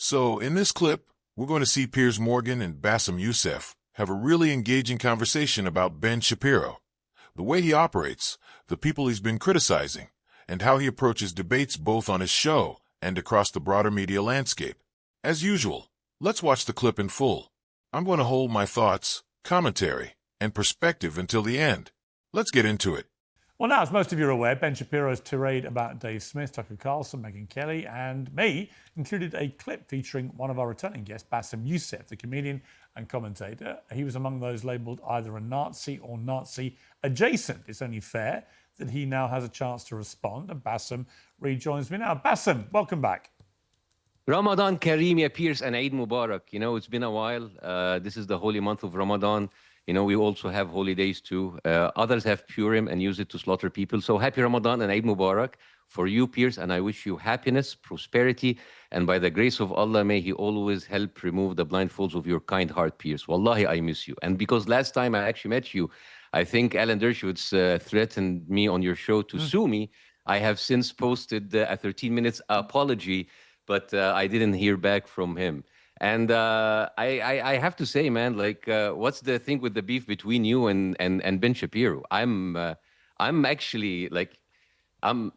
So, in this clip, we're going to see Piers Morgan and Bassem Youssef have a really engaging conversation about Ben Shapiro, the way he operates, the people he's been criticizing, and how he approaches debates both on his show and across the broader media landscape. As usual, let's watch the clip in full. I'm going to hold my thoughts, commentary, and perspective until the end. Let's get into it. Well, now, as most of you are aware, Ben Shapiro's tirade about Dave Smith, Tucker Carlson, Megyn Kelly, and me included a clip featuring one of our returning guests, Bassem Youssef, the comedian and commentator. He was among those labelled either a Nazi or Nazi adjacent. It's only fair that he now has a chance to respond, and Bassem rejoins me now. Bassem, welcome back. Ramadan Kareem, ya Piers, and Eid Mubarak. You know, it's been a while. This is the holy month of Ramadan. You know, we also have holidays too. Others have Purim and use it to slaughter people. So happy Ramadan and Eid Mubarak for you, Piers, and I wish you happiness, prosperity, and by the grace of Allah, may He always help remove the blindfolds of your kind heart, Piers. Wallahi, I miss you. And because last time I actually met you, I think Alan Dershowitz threatened me on your show to sue me. I have since posted a 13 minutes apology, but I didn't hear back from him. And I have to say, man, like, what's the thing with the beef between you and Ben Shapiro? I'm actually like, I'm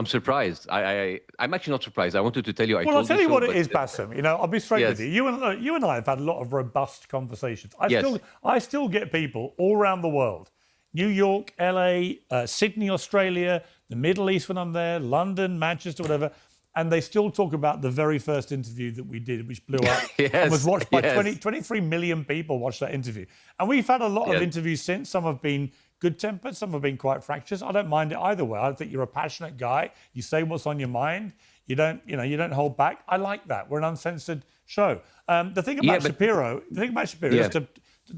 surprised. I'm actually not surprised. I wanted to tell you. Well, I'll tell you what it is, Bassem. You know, I'll be straight with you. You and I have had a lot of robust conversations. I still get people all around the world, New York, LA, Sydney, Australia, the Middle East when I'm there, London, Manchester, whatever. And they still talk about the very first interview that we did, which blew up and was watched by 23 million people watched that interview. And we've had a lot of interviews since. Some have been good-tempered, some have been quite fractious. I don't mind it either way. I think you're a passionate guy. You say what's on your mind. You don't hold back. I like that. We're an uncensored show. The thing about Shapiro is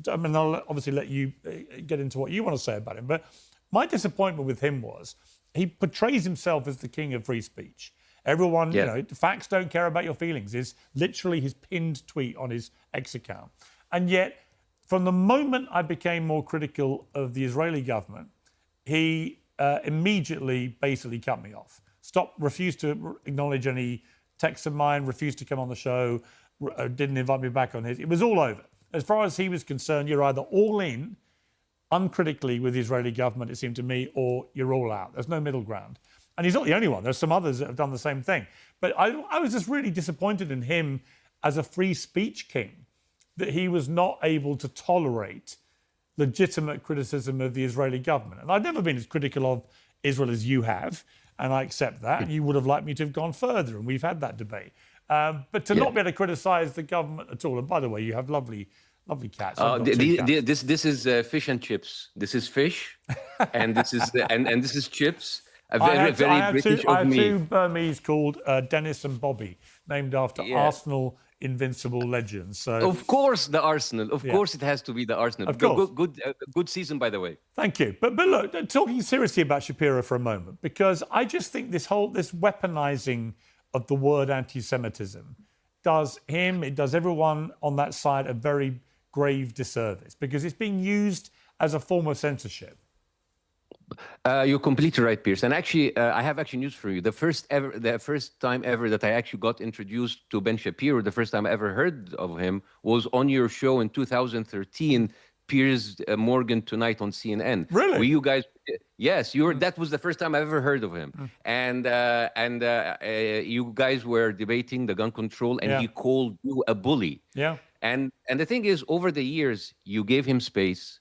I mean, I'll obviously let you get into what you want to say about him. But my disappointment with him was he portrays himself as the king of free speech. Everyone, you know, facts don't care about your feelings is literally his pinned tweet on his X account. And yet, from the moment I became more critical of the Israeli government, he immediately basically cut me off. Refused to acknowledge any texts of mine, refused to come on the show, didn't invite me back on his. It was all over. As far as he was concerned, you're either all in, uncritically with the Israeli government, it seemed to me, or you're all out. There's no middle ground. And he's not the only one. There's some others that have done the same thing. But I was just really disappointed in him as a free speech king, that he was not able to tolerate legitimate criticism of the Israeli government. And I've never been as critical of Israel as you have, and I accept that. You would have liked me to have gone further, and we've had that debate. But to not be able to criticise the government at all, and by the way, you have lovely cats. This is fish and chips. This is fish, and this is and this is chips. Very British of me. I have two Burmese called Dennis and Bobby, named after Arsenal invincible legends. So of course the Arsenal. Of course it has to be the Arsenal. Of course. Good season, by the way. Thank you. But look, talking seriously about Shapiro for a moment, because I just think this weaponizing of the word anti-Semitism does him, it does everyone on that side a very grave disservice, because it's being used as a form of censorship. You're completely right, Piers. And actually, I have news for you. The first time ever that I actually got introduced to Ben Shapiro, the first time I ever heard of him was on your show in 2013, Piers Morgan Tonight on CNN. Really? Were you guys? Yes, that was the first time I ever heard of him. And you guys were debating the gun control, and he called you a bully. Yeah. And the thing is, over the years, you gave him space,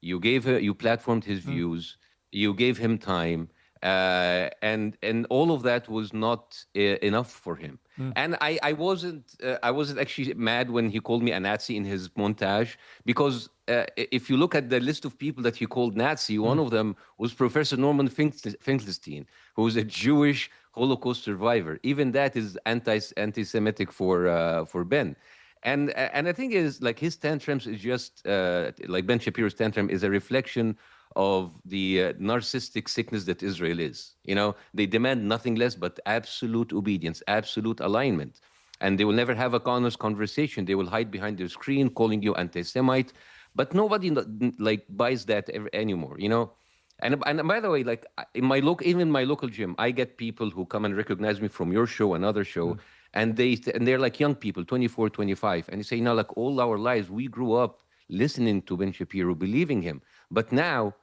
you platformed his views. You gave him time, and all of that was not enough for him. And I wasn't actually mad when he called me a Nazi in his montage, because if you look at the list of people that he called Nazi, one of them was Professor Norman Finkelstein, who was a Jewish Holocaust survivor. Even that is anti-Semitic for Ben. And the thing is, like, his tantrums is just like Ben Shapiro's tantrum is a reflection of the narcissistic sickness that Israel is. You know, they demand nothing less but absolute obedience, absolute alignment. And they will never have a honest conversation. They will hide behind their screen, calling you anti-Semite. But nobody like buys that anymore, you know? And by the way, like in even my local gym, I get people who come and recognize me from your show, another show, and they're like young people, 24, 25, and they say, like all our lives we grew up listening to Ben Shapiro, believing him, but now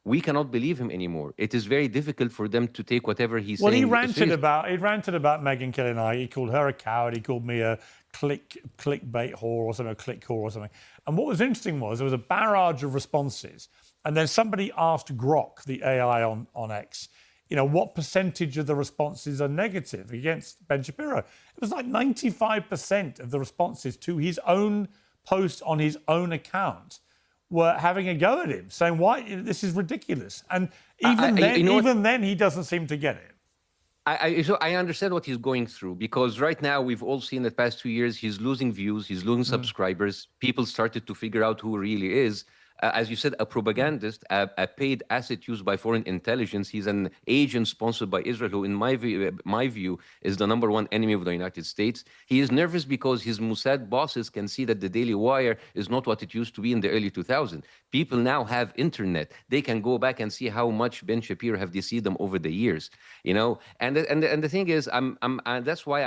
we cannot believe him anymore. It is very difficult for them to take whatever he's saying. Well, he ranted about Megyn Kelly. He called her a coward. He called me a clickbait whore or something, a click whore or something. And what was interesting was there was a barrage of responses, and then somebody asked Grok, the AI on X, what percentage of the responses are negative against Ben Shapiro? It was like 95% of the responses to his own post on his own account were having a go at him, saying, "Why? This is ridiculous." And even then, he doesn't seem to get it. So I understand what he's going through, because right now we've all seen the past 2 years he's losing views, he's losing subscribers. People started to figure out who he really is. As you said, a propagandist, a paid asset used by foreign intelligence. He's an agent sponsored by Israel, who, in my view, is the #1 enemy of the United States. He is nervous because his Mossad bosses can see that the Daily Wire is not what it used to be in the early 2000s. People now have internet; they can go back and see how much Ben Shapiro have deceived them over the years. And the thing is, that's why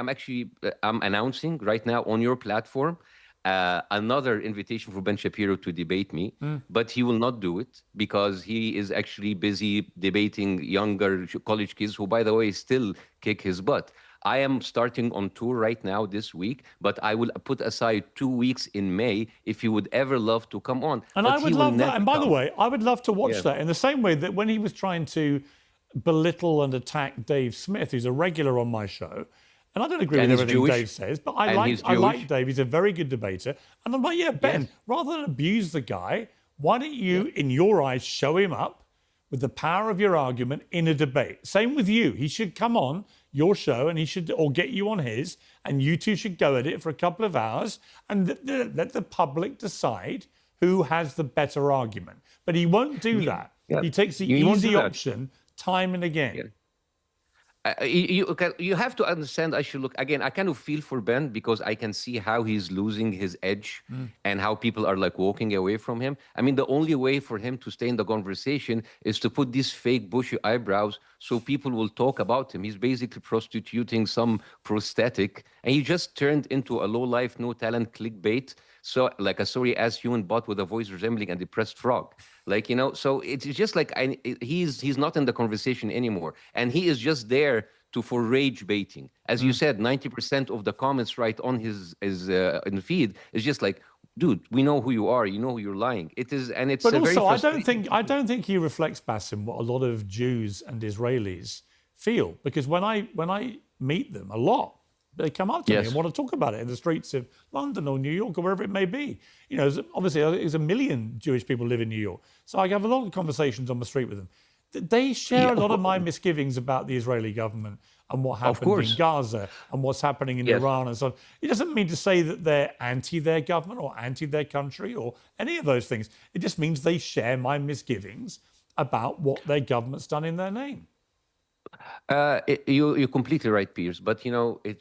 I'm announcing right now on your platform another invitation for Ben Shapiro to debate me, but he will not do it because he is actually busy debating younger college kids who, by the way, still kick his butt. I am starting on tour right now this week, but I will put aside 2 weeks in May if he would ever love to come on. And I would love that. And by the way, I would love to watch that in the same way that when he was trying to belittle and attack Dave Smith, who's a regular on my show, and I don't agree with everything Dave says, but I like Dave. He's a very good debater. And I'm like, Ben, rather than abuse the guy, why don't you, in your eyes, show him up with the power of your argument in a debate? Same with you. He should come on your show and or get you on his, and you two should go at it for a couple of hours and let the public decide who has the better argument. But he won't do that. He takes the easy option time and again. You have to understand, I kind of feel for Ben because I can see how he's losing his edge and how people are like walking away from him. I mean, the only way for him to stay in the conversation is to put these fake bushy eyebrows so people will talk about him. He's basically prostituting some prosthetic, and he just turned into a low-life, no-talent clickbait. So like a sorry-ass human bot with a voice resembling a depressed frog. So it's just like he's not in the conversation anymore. And he is just there for rage baiting. As you said, 90% of the comments right on his in the feed is just like, dude, we know who you are. You know you're lying. It is, and it's. But also, I don't think he reflects, Bassem, what a lot of Jews and Israelis feel. Because when I meet them a lot, they come up to me and want to talk about it in the streets of London or New York or wherever it may be. Obviously, there's 1 million Jewish people live in New York. So I have a lot of conversations on the street with them. They share a lot of my misgivings about the Israeli government and what happened in Gaza and what's happening in Iran and so on. It doesn't mean to say that they're anti their government or anti their country or any of those things. It just means they share my misgivings about what their government's done in their name. You're completely right, Piers. But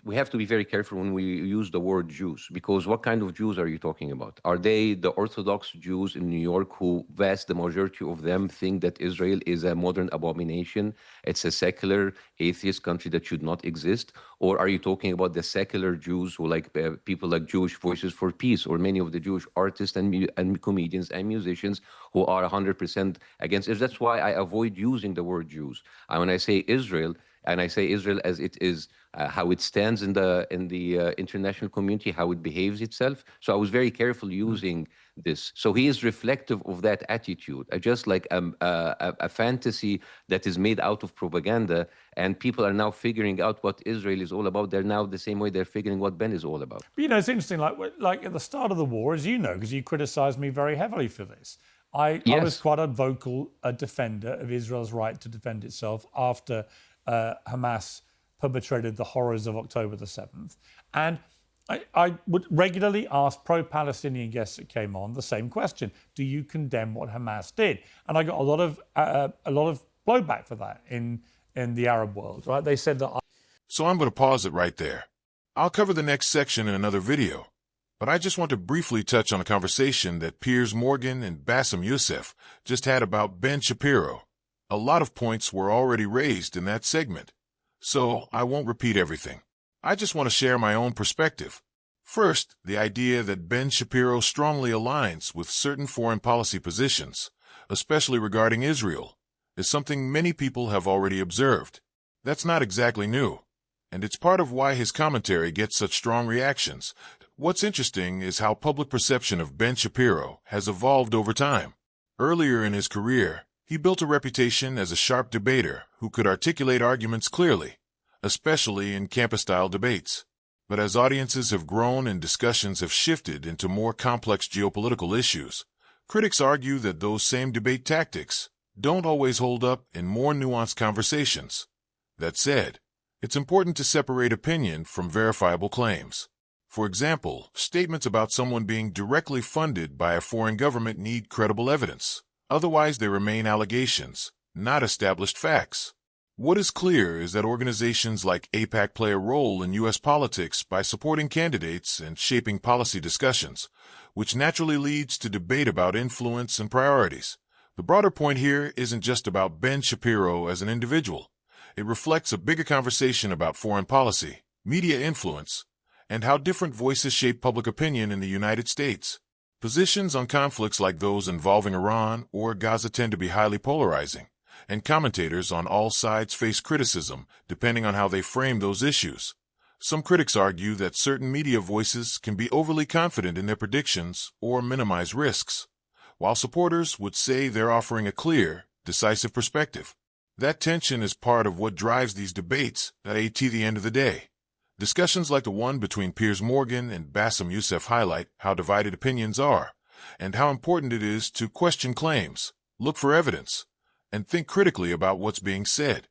we have to be very careful when we use the word Jews, because what kind of Jews are you talking about? Are they the Orthodox Jews in New York, who the majority of them think that Israel is a modern abomination? It's a secular, atheist country that should not exist? Or are you talking about the secular Jews who like people like Jewish Voices for Peace, or many of the Jewish artists and comedians and musicians who are 100% against it? That's why I avoid using the word Jews. When I say Israel, and I say Israel as it is, how it stands in the international community, how it behaves itself. So I was very careful using this. So he is reflective of that attitude, just like a fantasy that is made out of propaganda. And people are now figuring out what Israel is all about. They're now the same way they're figuring what Ben is all about. But, it's interesting. Like at the start of the war, as you know, because you criticised me very heavily for this. I was quite a vocal defender of Israel's right to defend itself after Hamas perpetrated the horrors of October the 7th. And I would regularly ask pro-Palestinian guests that came on the same question: do you condemn what Hamas did? And I got a lot of blowback for that in the Arab world, right? They said that. So I'm going to pause it right there. I'll cover the next section in another video, but I just want to briefly touch on a conversation that Piers Morgan and Bassem Youssef just had about Ben Shapiro. A lot of points were already raised in that segment, so I won't repeat everything. I just want to share my own perspective. First, the idea that Ben Shapiro strongly aligns with certain foreign policy positions, especially regarding Israel, is something many people have already observed. That's not exactly new, and it's part of why his commentary gets such strong reactions. What's interesting is how public perception of Ben Shapiro has evolved over time. Earlier in his career, he built a reputation as a sharp debater who could articulate arguments clearly, especially in campus-style debates. But as audiences have grown and discussions have shifted into more complex geopolitical issues, critics argue that those same debate tactics don't always hold up in more nuanced conversations. That said, it's important to separate opinion from verifiable claims. For example, statements about someone being directly funded by a foreign government need credible evidence. Otherwise, they remain allegations, not established facts. What is clear is that organizations like AIPAC play a role in U.S. politics by supporting candidates and shaping policy discussions, which naturally leads to debate about influence and priorities. The broader point here isn't just about Ben Shapiro as an individual. It reflects a bigger conversation about foreign policy, media influence, and how different voices shape public opinion in the United States. Positions on conflicts like those involving Iran or Gaza tend to be highly polarizing, and commentators on all sides face criticism depending on how they frame those issues. Some critics argue that certain media voices can be overly confident in their predictions or minimize risks, while supporters would say they're offering a clear, decisive perspective. That tension is part of what drives these debates at the end of the day. Discussions like the one between Piers and Bassem Youssef highlight how divided opinions are, and how important it is to question claims, look for evidence, and think critically about what's being said.